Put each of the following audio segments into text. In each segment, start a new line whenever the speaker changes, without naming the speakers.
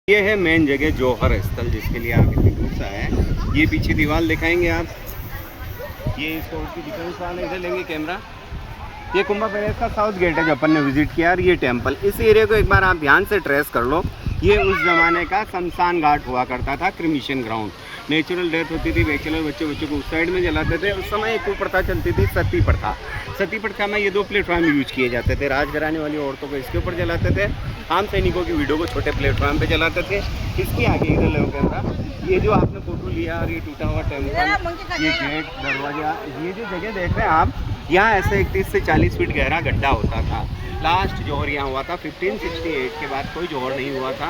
ये है मेन जगह जौहर स्थल, जिसके लिए आप इतनी दूर से आए हैं। ये पीछे दीवार दिखाएंगे आप, ये इसको उसकी डिफेंस वाले इधर लेंगे कैमरा। ये कुंभा पैलेस का साउथ गेट है जो अपन ने विजिट किया। और ये टेम्पल, इस एरिया को एक बार आप ध्यान से ट्रेस कर लो। ये उस ज़माने का शमशान घाट हुआ करता था, क्रिमिशन ग्राउंड। नेचुरल डेथ होती थी, बैचलर बच्चों को उस साइड में जलाते थे। उस समय एक कुप्रथा चलती थी, सती प्रथा। सती प्रथा में ये 2 प्लेटफॉर्म यूज किए जाते थे। राजघराने वाली औरतों को इसके ऊपर जलाते थे, आम सैनिकों की वीडियो को छोटे प्लेटफॉर्म पे जलाते थे। इसके आगे इधर लो कैमरा, ये जो आपने फोटो लिया और ये टूटा हुआ टेम्पल, ये गेट, दरवाजा, ये जो जगह देख रहे हैं आप, यहाँ ऐसे 31 से 40 फीट गहरा गड्ढा होता था। लास्ट जौहर यहाँ हुआ था 1568 के बाद कोई जौहर नहीं हुआ था।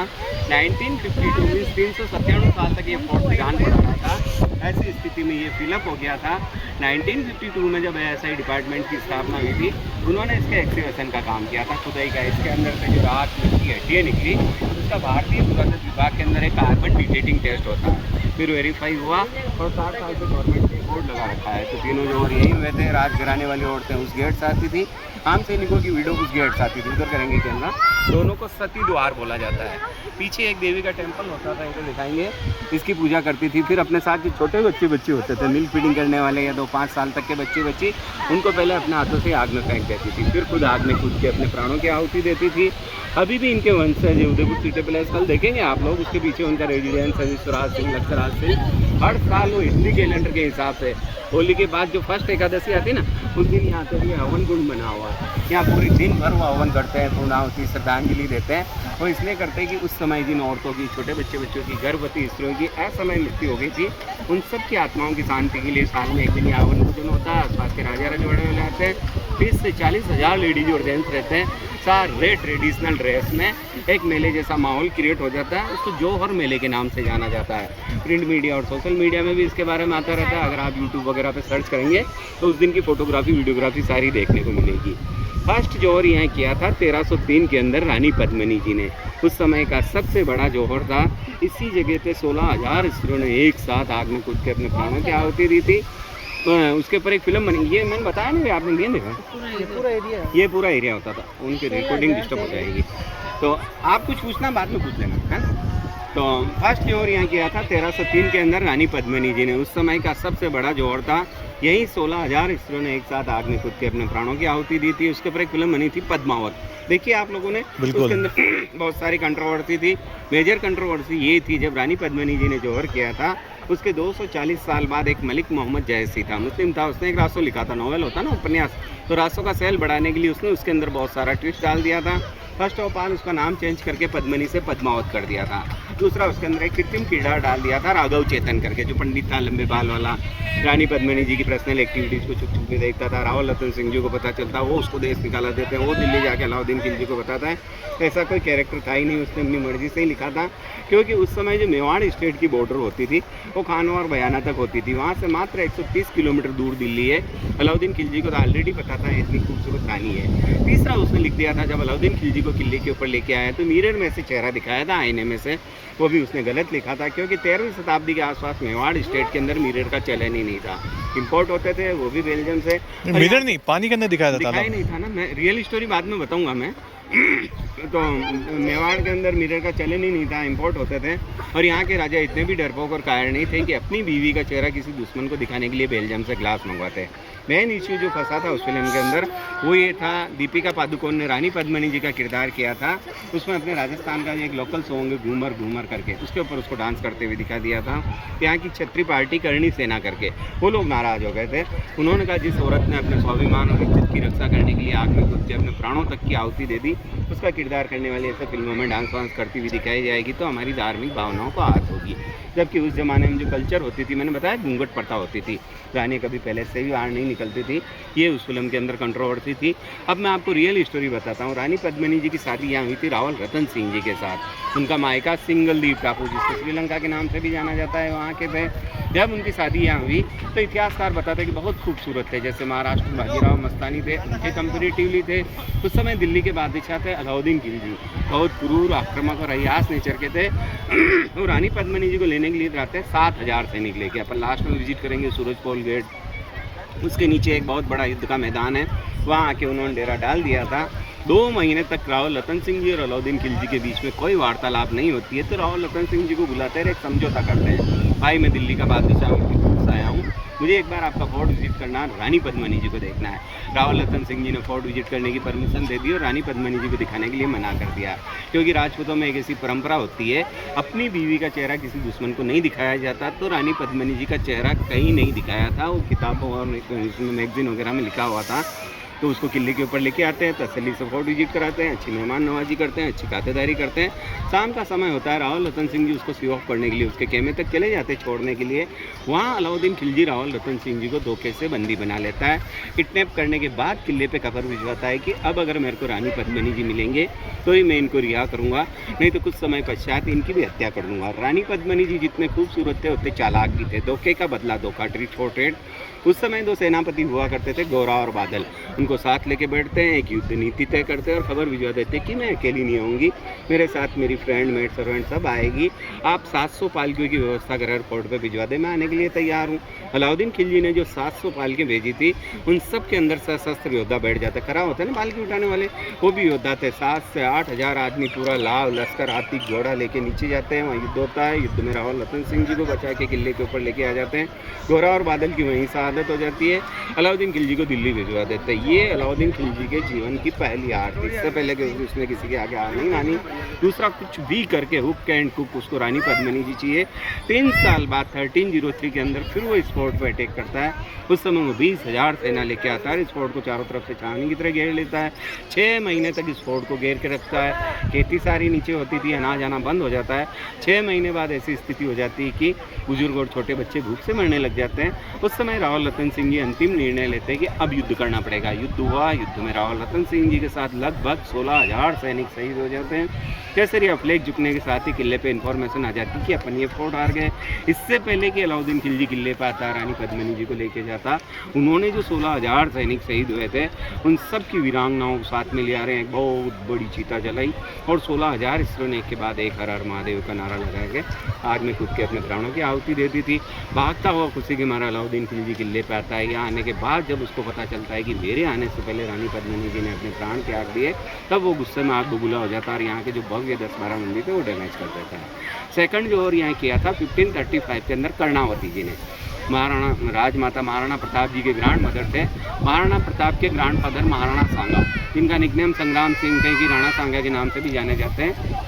1952 में 397 साल तक ये फोर्ट वीरान पड़ा रहा था। ऐसी स्थिति में ये फिलअप हो गया था। 1952 में जब एएसआई डिपार्टमेंट की स्थापना हुई थी, उन्होंने इसके एक्सकेवेशन का काम किया था, खुदाई का। इसके अंदर से जो राख मिट्टी हड्डियाँ निकली, उसका भारतीय पुरातत्व विभाग के अंदर एक कार्बन डिटेक्टिंग टेस्ट होता है, फिर वेरीफाई हुआ और 60 साल से गवर्नमेंट ने बोर्ड लगा रखा है। तो तीनों जौहर यहीं हुए थे। राजघराने वाली औरतें उस गेट से आती थी, आम सैनिकों की वीडियो उस गेट से आती थी। उधर करेंगे कैमरा। दोनों को सती द्वार बोला जाता है। पीछे एक देवी का टेम्पल होता था, इधर दिखाएंगे। इसकी पूजा करती थी। फिर अपने साथ जो छोटे बच्चे होते थे, मिल्क फीडिंग करने वाले या 2-5 साल तक के बच्चे, उनको पहले अपने हाथों से आग में फेंक देती थी, फिर खुद आग में कूद के अपने प्राणों की आहुति देती थी। अभी भी इनके वंशज उदयपुर सिटी पैलेस कल देखेंगे आप लोग, उसके पीछे उनका रेजिडेंस है स्वराज सिंह, लक्षराज सिंह। हर साल वो हिंदी कैलेंडर के हिसाब से होली के बाद जो फर्स्ट एकादशी आती है ना, उस दिन यहाँ पे भी हवन कुंड बना हुआ है। यहाँ पूरी दिन भर वो हवन करते हैं, पूर्णाहुति, श्रद्धांजलि देते हैं। वो इसलिए करते हैं कि उस समय जिन औरतों की, छोटे बच्चों की, गर्भवती स्त्रियों की असमय मृत्यु हो गई थी, उन सब की आत्माओं की शांति के लिए साल में एक दिन यहाँ हवन पूजन होता है। आसपास के राजा रजवाड़े वाले आते हैं। 30 से 40 हज़ार लेडीज और जेंट्स रहते हैं। सारे ट्रेडिशनल ड्रेस में एक मेले जैसा माहौल क्रिएट हो जाता है। उसको जौहर मेले के नाम से जाना जाता है। प्रिंट मीडिया और सोशल मीडिया में भी इसके बारे में आता रहता है। अगर आप यूट्यूब वगैरह पे सर्च करेंगे तो उस दिन की फोटोग्राफी, वीडियोग्राफी सारी देखने को मिलेगी। फर्स्ट जौहर यहाँ किया था 1303 के अंदर रानी पद्मिनी जी ने। उस समय का सबसे बड़ा जौहर था। इसी जगह पे 16,000 स्त्रियों ने एक साथ आग में कूद के अपने प्राणों की आहुति दी थी। उसके ऊपर एक फिल्म बनी। ये मैंने बताया नहीं, आपने नहीं देखा? ये पूरा एरिया होता था। उनकी रिकॉर्डिंग डिस्टर्ब हो जाएगी, तो आप कुछ पूछना बाद में पूछ लेना, है ना। तो फर्स्ट जौहर यहाँ किया था 1303 के अंदर रानी पद्मिनी जी ने। उस समय का सबसे बड़ा जौहर था। यही 16,000 स्त्रियों ने एक साथ आग में कूद के अपने प्राणों की आहुति दी थी। उसके ऊपर एक फिल्म बनी थी पद्मावत, देखिए आप लोगों ने। उसके अंदर बहुत सारी कंट्रोवर्सी थी। मेजर कंट्रोवर्सी ये थी, जब रानी पद्मिनी जी ने जौहर किया था, उसके 240 साल बाद एक मलिक मोहम्मद जयसी था, मुस्लिम था। उसने एक रासो लिखा था, नॉवेल होता ना, उपन्यास। तो रासो का सेल बढ़ाने के लिए उसने उसके अंदर बहुत सारा ट्विस्ट डाल दिया था। फर्स्ट ऑफ ऑल उसका नाम चेंज करके पद्मिनी से पद्मावत कर दिया था। दूसरा, उसके अंदर एक कृत्रिम कीड़ा डाल दिया था, राघव चेतन करके, जो पंडित था लंबे बाल वाला। रानी पद्मिनी जी की पर्सनल एक्टिविटीज़ को छुप छुप में देखता था। रावल रतन सिंह जी को पता चलता, वो उसको देश निकाला देते हैं। वो दिल्ली जाके अलाउद्दीन खिलजी को बताता है। ऐसा कोई कैरेक्टर था ही नहीं, उसने अपनी मर्जी से ही लिखा था। क्योंकि उस समय जो मेवाड़ स्टेट की बॉर्डर होती थी, वो खानवा और बयाना तक होती थी। वहाँ से मात्र 130 किलोमीटर दूर दिल्ली है। अलाउद्दीन खिलजी को तो ऑलरेडी पता था इतनी खूबसूरत कहानी है। तीसरा, उसने लिख दिया था, जब अलाउद्दीन खिलजी को किले के ऊपर लेके आया तो मिरर में से चेहरा दिखाया था, आईने में से। वो भी उसने गलत लिखा था, क्योंकि 13वीं शताब्दी के आसपास मेवाड़ स्टेट के अंदर मिरर का चलन ही नहीं था। इंपोर्ट होते थे, वो भी बेल्जियम से।
मिरर नहीं, पानी के अंदर दिखाया
नहीं था ना। मैं रियल स्टोरी बाद में बताऊंगा मैं। तो मेवाड़ के अंदर मिरर का चलन ही नहीं था, इंपोर्ट होते थे। और यहाँ के राजा इतने भी डरपोक और कायर नहीं थे कि अपनी बीवी का चेहरा किसी दुश्मन को दिखाने के लिए बेल्जियम से ग्लास मंगवाते। मेन इश्यू जो फंसा था उस फिल्म के अंदर, वो ये था, दीपिका पादुकोण ने रानी पद्मिनी जी का किरदार किया था। उसमें अपने राजस्थान का एक लोकल सॉन्ग घूमर घूमर करके, उसके ऊपर उसको डांस करते हुए दिखा दिया था। यहाँ की क्षत्रिय पार्टी करणी सेना करके, वो लोग नाराज़ हो गए थे। उन्होंने कहा, जिस औरत ने अपने स्वाभिमान और इज्जत की रक्षा करने के लिए आग में कूद के अपने प्राणों तक की आहुति दे दी, उसका किरदार करने वाली ऐसे फिल्मों में डांस वांस करती हुई दिखाई जाएगी तो हमारी धार्मिक भावनाओं को आहत होगी। जबकि उस ज़माने में जो कल्चर होती थी, मैंने बताया घूंघट प्रथा होती थी, रानी कभी पैलेस से भी बाहर नहीं निकलती थी। ये उस फिल्म के अंदर कंट्रोवर्सी थी। अब मैं आपको रियल स्टोरी बताता हूँ। रानी पद्मिनी जी की शादी यहाँ हुई थी रावल रतन सिंह जी के साथ। उनका मायका सिंगलदीप टापू, जिसको श्रीलंका के नाम से भी जाना जाता है, वहाँ के थे। जब उनकी शादी यहाँ हुई तो इतिहासकार बताते कि बहुत खूबसूरत थे। जैसे महाराष्ट्र बाजीराव मस्तानी थे, उनके कंपेरेटिवली थे। उस समय दिल्ली के बादशाह थे अलाउद्दीन खिलजी, बहुत क्रूर, आक्रामक और अय्याश नेचर के थे। वो रानी पद्मिनी जी को लेने के लिए रहते 7,000 सैनिक लेके। अपन लास्ट में विजिट करेंगे सूरजपोल गेट, उसके नीचे एक बहुत बड़ा युद्ध का मैदान है, वहाँ आके उन्होंने डेरा डाल दिया था। 2 महीने तक राव रतन सिंह जी और अलाउद्दीन खिलजी के बीच में कोई वार्तालाप नहीं होती है, तो राव रतन सिंह जी को बुलाते हैं, एक समझौता करते हैं। भाई मैं दिल्ली का बादशाह से आया हूँ, मुझे एक बार आपका फोर्ट विजिट करना, रानी पद्मिनी जी को देखना है। राव रतन सिंह जी ने फोर्ट विजिट करने की परमिशन दे दी और रानी पद्मिनी जी को दिखाने के लिए मना कर दिया, क्योंकि राजपूतों में एक ऐसी परंपरा होती है, अपनी बीवी का चेहरा किसी दुश्मन को नहीं दिखाया जाता। तो रानी पद्मिनी जी का चेहरा कहीं नहीं दिखाया था, वो किताबों और मैगजीन वगैरह में लिखा हुआ था। तो उसको किले के ऊपर लेके आते हैं, तसल्ली से फोर्ट विजिट कराते हैं, अच्छी मेहमान नवाजी करते हैं, अच्छी खातेदारी करते हैं। शाम का समय होता है, रावल रतन सिंह जी उसको सी ऑफ करने के लिए उसके खेमे तक चले जाते हैं छोड़ने के लिए। वहाँ अलाउद्दीन खिलजी रावल रतन सिंह जी को धोखे से बंदी बना लेता है। किडनैप करने के बाद किले पे खबर भिजवाता है कि अब अगर मेरे को रानी पद्मिनी जी मिलेंगे तो ही मैं इनको रिहा करूँगा, नहीं तो कुछ समय पश्चात इनकी भी हत्या कर दूँगा। रानी पद्मिनी जी जितने खूबसूरत थे उतने चालाक भी थे। धोखे का बदला धोखा, ट्रीट फॉर ट्रेड। उस समय 2 सेनापति हुआ करते थे, गौरा और बादल। उनको साथ लेके बैठते हैं, एक युद्ध नीति तय करते हैं और खबर भिजवा देते हैं कि मैं अकेली नहीं आऊँगी, मेरे साथ मेरी फ्रेंड मेड सर्वेंट सब आएगी। आप 700 पालकियों की व्यवस्था कर फोर्ट पे भिजवा दे, मैं आने के लिए तैयार हूँ। अलाउद्दीन खिलजी ने जो 700 पालकियाँ भेजी थी, उन सब के अंदर सशस्त्र योद्धा बैठ जाते। खड़ा होता है ना पालकी उठाने वाले, वो भी योद्धा थे। 7 से 8 हज़ार आदमी पूरा लाव लश्कर हाथी घोड़ा लेके नीचे जाते हैं। वहाँ युद्ध होता है। युद्ध में रावल रतन सिंह जी को बचा के किले के ऊपर लेके आ जाते हैं। गौरा और बादल की वहीं शहादत हो जाती है। अलाउद्दीन खिलजी को दिल्ली भिजवा देते हैं। ये अलाउद्दीन खिलजी के जीवन की पहली हार थी। इससे पहले कि उसने किसी के आगे हार नहीं मानी। दूसरा, कुछ भी करके हुक एंड कुक उसको रानी पद्मिनी जी चाहिए। 3 साल बाद 1303 के अंदर फिर वो इस फोर्ट पर अटैक करता है। उस समय वो 20,000 सेना लेके आता है। इस फोर्ट को चारों तरफ से छावनी की तरह घेर लेता है। 6 महीने तक इस फोर्ट को घेर के रखता है। खेती सारी नीचे होती थी, अनाज आना बंद हो जाता है। 6 महीने बाद ऐसी स्थिति हो जाती है कि बुजुर्ग और छोटे बच्चे भूख से मरने लग जाते हैं। उस समय रावल रतन सिंह जी अंतिम निर्णय लेते हैं कि अब युद्ध करना पड़ेगा। युद्ध हुआ। युद्ध में रावल रतन सिंह जी के साथ लगभग 16,000 सैनिक शहीद हो जाते हैं। केसरिया फ्लैग झुकने के साथ ही किले पे इन्फॉर्मेशन आ जाती कि अपन ये फोर्ट हार गए। इससे पहले कि अलाउद्दीन खिलजी किले पे आता, रानी पद्मिनी जी को लेके जाता, उन्होंने जो 16,000 सैनिक शहीद हुए थे, उन सब की वीरांगनाओं को साथ में ले आ रहे हैं। एक बहुत बड़ी चीता जलाई और 16,000 स्त्रियों ने एक के बाद एक हर हर महादेव का नारा लगा के आग में कूद के अपने प्राणों की आहुति दे दी थी। भागता हुआ खुशी के मारा अलाउद्दीन खिलजी किले पे आता है। यहाँ आने के बाद जब उसको पता चलता है कि मेरे आने से पहले रानी पद्मिनी जी ने अपने प्राण त्याग दिए, तब वो गुस्से में आग बबूला हो जाता है और यहाँ के जो भव्य 10-12 मंदिर थे वो डैमेज कर देता है। सेकंड जो और यहाँ किया था 1535 के अंदर कर्णावती जी ने। महाराणा राजमाता महाराणा प्रताप जी के ग्रैंड मदर थे। महाराणा प्रताप के ग्रैंड फादर महाराणा सांगा, जिनका निकनेम संग्राम सिंह थे, कि राणा सांगा के नाम से भी जाने जाते हैं।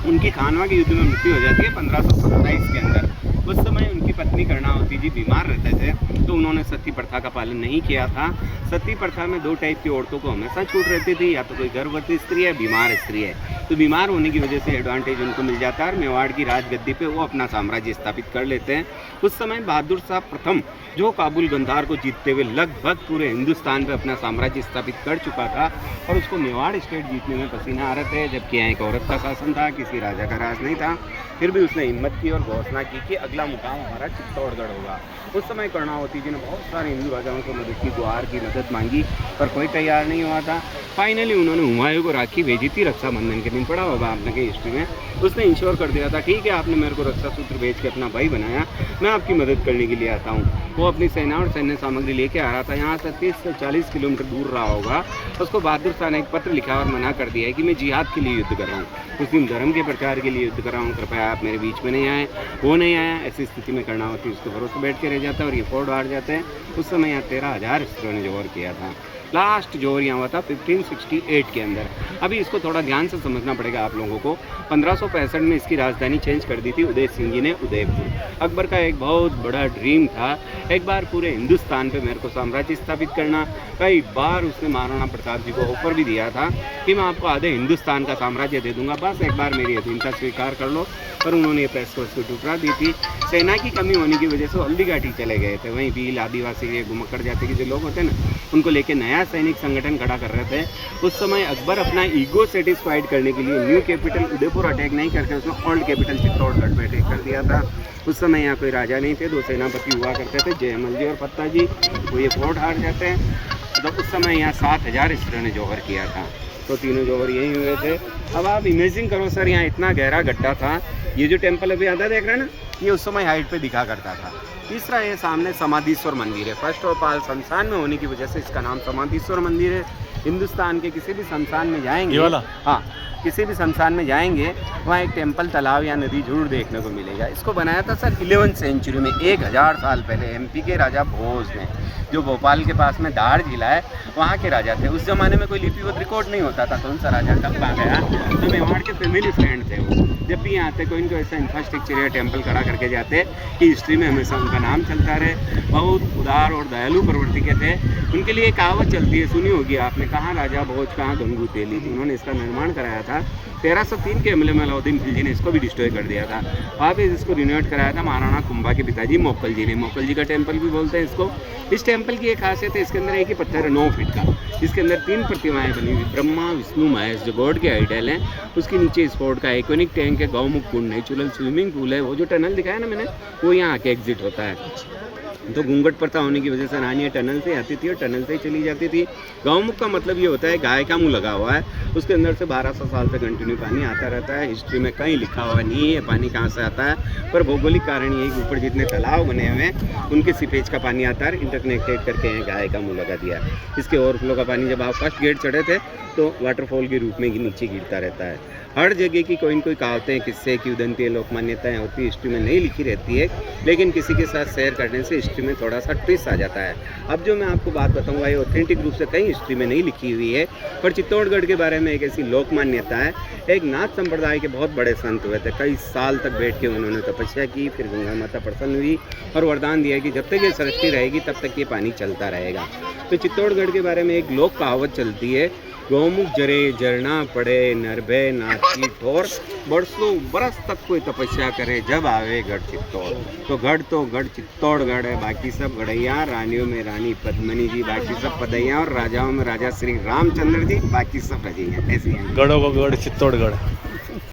उनकी खानवा के युद्ध में मृत्यु हो जाती है 1527 के अंदर। उस समय उनकी पत्नी कर्णावती जी बीमार रहते थे, तो उन्होंने सती प्रथा का पालन नहीं किया था। सती प्रथा में 2 टाइप की औरतों को हमेशा छूट रहती थी, या तो कोई गर्भवती स्त्री है, बीमार स्त्री है। तो बीमार होने की वजह से एडवांटेज उनको मिल जाता है और मेवाड़ की राजगद्दी पे वो अपना साम्राज्य स्थापित कर लेते हैं। उस समय बहादुर शाह प्रथम, जो काबुल गंधार को जीतते हुए लगभग पूरे हिंदुस्तान पे अपना साम्राज्य स्थापित कर चुका था, और उसको मेवाड़ स्टेट जीतने में पसीना आ रहे थे, जबकि यहाँ एक औरत का शासन था, किसी राजा का राज नहीं था। फिर भी उसने हिम्मत की और घोषणा की कि अगला मुकाम हमारा चित्तौड़गढ़ होगा। उस समय कर्णावती जी ने बहुत सारे हिंदू राजाओं को मदद की, गुहार की मदद मांगी, पर कोई तैयार नहीं हुआ था। फाइनली उन्होंने हुमायूं को राखी भेजी थी। रक्षाबंधन के दिन, पड़ा होगा आपने के हिस्ट्री में, उसने इंश्योर कर दिया था, ठीक है आपने मेरे को रक्षा सूत्र भेज के अपना भाई बनाया, मैं आपकी मदद करने के लिए आता हूँ। वो अपनी सेना और सैन्य सामग्री लेके आ रहा था। यहाँ से 30 से 40 किलोमीटर दूर रहा होगा। उसको बहादुर शाह ने एक पत्र लिखा और मना कर दिया है कि मैं जिहाद के लिए युद्ध कर रहा हूँ, मुस्लिम धर्म के प्रचार के लिए युद्ध कर रहा हूँ, कृपया आप मेरे बीच में नहीं आए। वो नहीं आया। ऐसी स्थिति में कर्णावती उसके भरोसे बैठ के रह जाता है और ये फोर्ट हार जाते हैं। उस समय यहाँ 13,000 स्त्रियों ने जोहर किया था। लास्ट जोहर यहाँ हुआ था 1568 के अंदर। अभी इसको थोड़ा ध्यान से समझना पड़ेगा आप लोगों को। 1565 में इसकी राजधानी चेंज कर दी थी उदय सिंह जी ने, उदयपुर। अकबर का एक बहुत बड़ा ड्रीम था एक बार पूरे हिंदुस्तान पे मेरे को साम्राज्य स्थापित करना। कई बार उसने महाराणा प्रताप जी को ऑफर भी दिया था कि मैं आपको आधे हिंदुस्तान का साम्राज्य दे दूंगा, बस एक बार मेरी अधीनता स्वीकार कर लो। पर उन्होंने ये पैसको उसको टुकड़ा दी थी। सेना की कमी होने की वजह से हल्दी घाटी चले गए थे। वहीं भील आदिवासी के घुमक्कड़ जाति के जो लोग होते हैं ना, उनको लेके नया सैनिक संगठन खड़ा कर रहे थे। उस समय अकबर अपना ईगो सेटिस्फाइड करने के लिए न्यू कैपिटल उदयपुर अटैक नहीं करके उसने ओल्ड कैपिटल चित्तौड़गढ़ पे अटैक कर दिया था। उस समय यहाँ कोई राजा नहीं थे, 2 सेनापति हुआ करते थे, जयमल जी और फत्ता जी। वो ये फोर्ट हार जाते हैं। तो उस समय यहाँ 7,000 स्त्रियों ने जोहर किया था। तो तीनों जोहर यही हुए थे। अब आप इमेजिन करो सर, यहाँ इतना गहरा गड्ढा था। ये जो टेम्पल अभी आता देख रहे हैं ना, ये उस समय हाइट पे दिखा करता था। तीसरा, ये सामने समाधीश्वर मंदिर है। फर्स्ट ऑफ ऑल शमशान में होने की वजह से इसका नाम समाधीश्वर मंदिर है। हिंदुस्तान के किसी भी शमशान में जाएंगे,
ये वाला?
हाँ, किसी भी शमशान में जाएंगे वहाँ एक टेम्पल, तालाब या नदी जरूर देखने को मिलेगा। इसको बनाया था सर 11वीं सेंचुरी में, 1000 साल पहले। एमपी के राजा भोज ने, जो भोपाल के पास में दाड़ जिला है, वहाँ के राजा थे। उस ज़माने में कोई लिपिबद्ध रिकॉर्ड नहीं होता था, कौन सा राजा कब आ गया। तो मेवाड़ के फैमिली फ्रेंड थे वो। जब भी यहाँ आते कोई इनको ऐसा इंफ्रास्ट्रक्चर या टेम्पल खड़ा करके जाते कि हिस्ट्री में हमेशा उनका नाम चलता रहे। बहुत उदार और दयालु प्रवृत्ति के थे। उनके लिए एक कहावत चलती है, सुनी होगी आपने, कहाँ राजा भोज कहाँ गंगू तेली। उन्होंने इसका निर्माण कराया था 1303 के हमले में अलाउद्दीन खिलजी ने इसको भी डिस्ट्रॉय कर दिया था। वापस इसको रिनोवेट कराया था महाराणा कुंभा के पिताजी मोक्कल जी ने। मोक्कल जी का टेम्पल भी बोलते हैं इसको। इस टेम्पल की एक खासियत है, इसके अंदर एक ही पत्थर है 9 फीट का। इसके अंदर 3 प्रतिमाएं बनी हुई, ब्रह्मा विष्णु महेश, जो गॉड के आइडल हैं। उसके नीचे स्पोर्ट का आइकॉनिक टैंक है, गौमुख कुंड, नेचुरल स्विमिंग पूल है। वो जो टनल दिखाया ना मैंने, वो यहाँ आके एग्जिट होता है। तो घूंघट प्रथा होने की वजह से रानी टनल से आती थी और टनल से ही चली जाती थी। गौमुख का मतलब ये होता है गाय का मुंह लगा हुआ है, उसके अंदर से 1200 साल तक कंटिन्यू पानी आता रहता है। हिस्ट्री में कहीं लिखा हुआ नहीं है पानी कहाँ से आता है, पर भौगोलिक कारण ये ऊपर जितने तालाब बने हुए हैं उनके सीपेज का पानी आता है, इंटरकनेक्टेड करके यहाँ गाय का मुँह लगा दिया। इसके ओवरफ्लो का पानी जब आप फर्स्ट गेट चढ़े थे तो वाटरफॉल के रूप में नीचे गिरता रहता है। हर जगह की कोई न कोई कहावतें, किस्से, किंवदंती, लोक मान्यताएँ होती, हिस्ट्री में नहीं लिखी रहती है, लेकिन किसी के साथ शेयर करने से हिस्ट्री में थोड़ा सा ट्विस्ट आ जाता है। अब जो मैं आपको बात बताऊंगा ये ऑथेंटिक रूप से कहीं हिस्ट्री में नहीं लिखी हुई है, पर चित्तौड़गढ़ के बारे में एक ऐसी लोक मान्यता है। एक नाथ संप्रदाय के बहुत बड़े संत हुए थे, कई साल तक बैठ के उन्होंने तपस्या की, फिर गंगा माता प्रसन्न हुई और वरदान दिया कि जब तक ये सृष्टि रहेगी तब तक ये पानी चलता रहेगा। तो चित्तौड़गढ़ के बारे में एक लोक कहावत चलती है, गौमुख जरे जरना पड़े, नरभे नाची ठोर, बरसों बरस तक कोई तपस्या करे, जब आवे गढ़ चित्तौड़। तो गढ़ चित्तौड़गढ़ है, बाकी सब गढ़ैया, रानियों में रानी पद्मनी जी, बाकी सब पदैया, और राजाओं में राजा श्री रामचंद्र जी, बाकी सब रजैया। ऐसी हैं
गढ़ों को गढ़ चित्तौड़गढ़।